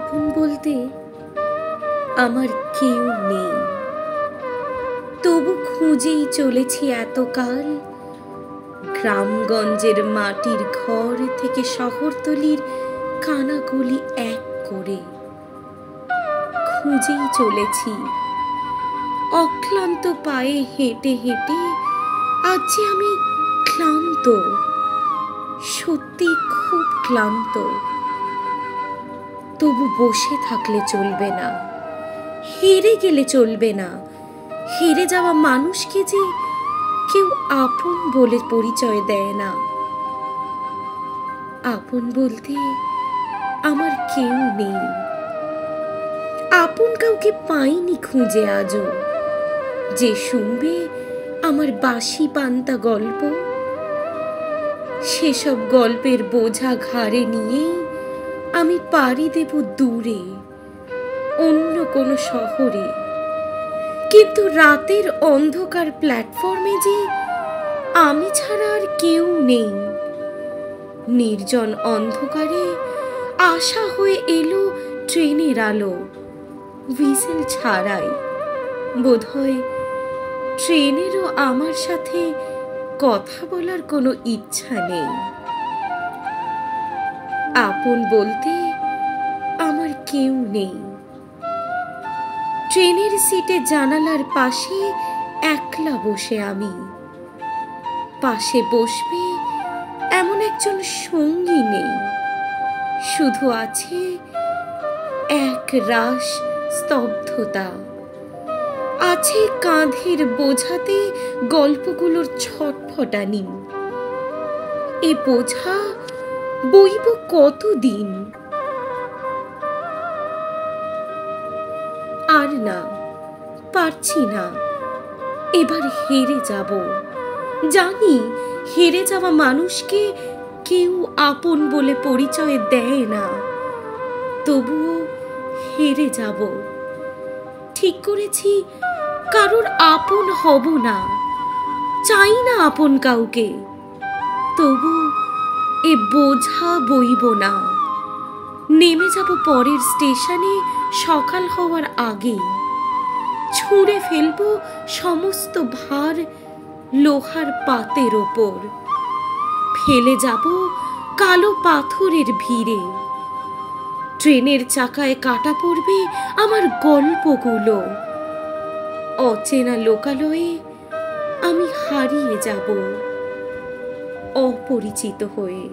আপন বলতে আমার কেউ নেই, তবু খুঁজেই চলেছি এতকাল। গ্রামগঞ্জের মাটির ঘর থেকে শহরতলির কানাগলি এক করে খুঁজেই চলেছি। অক্লান্ত পায়ে হেঁটে হেঁটে আজ যে আমি ক্লান্ত, সত্যি খুব ক্লান্ত। তবু বসে থাকলে চলবে না, হেরে গেলে চলবে না। হেরে যাওয়া মানুষকে যে কেউ আপন বলে পরিচয় দেয় না। আপন বলতে আমার কেউ নেই, আপন কাউকে পাইনি খুঁজে আজও, যে শুনবে আমার বাসি পান্তা গল্প। সেসব গল্পের বোঝা ঘাড়ে নিয়েই আমি পাড়ি দেব দূরে, অন্য কোনো শহরে। কিন্তু রাতের অন্ধকার প্ল্যাটফর্মে যে আমি ছাড়া আর কেউ নেই। নির্জন অন্ধকারে আশা হয়ে এলো ট্রেনের আলো, হুইসেল ছাড়াই। বোধহয় ট্রেনেরও আমার সাথে কথা বলার কোনো ইচ্ছা নেই। আপন বলতে আমার কেউ নেই। ট্রেনের সিটে জানালার পাশে একলা বসে আমি, পাশে বসবে এমন একজন সঙ্গী নেই। শুধু আছে এক রাশ স্তব্ধতা, আছে কাঁধের বোঝাতে গল্পগুলোর ছটফটানি। এ বোঝা বইব কতদিন? আর না, পারছি না। এবার হেরে যাব। জানি হেরে যাওয়া মানুষকে কেউ আপন বলে পরিচয় দেয় না, তবুও হেরে যাব। ঠিক করেছি কারোর আপন হব না, চাই না আপন কাউকে। তবু এ বোঝা বইব না। নেমে যাব পরের স্টেশনে সকাল হওয়ার আগেই। ছুঁড়ে ফেলবো সমস্ত ভার লোহার পাতের ওপর, ফেলে যাব কালো পাথরের ভিড়ে। ট্রেনের চাকায় কাটা পড়বে আমার গল্পগুলো। অচেনা লোকালয়ে আমি হারিয়ে যাব, অপরিচিত হয়ে।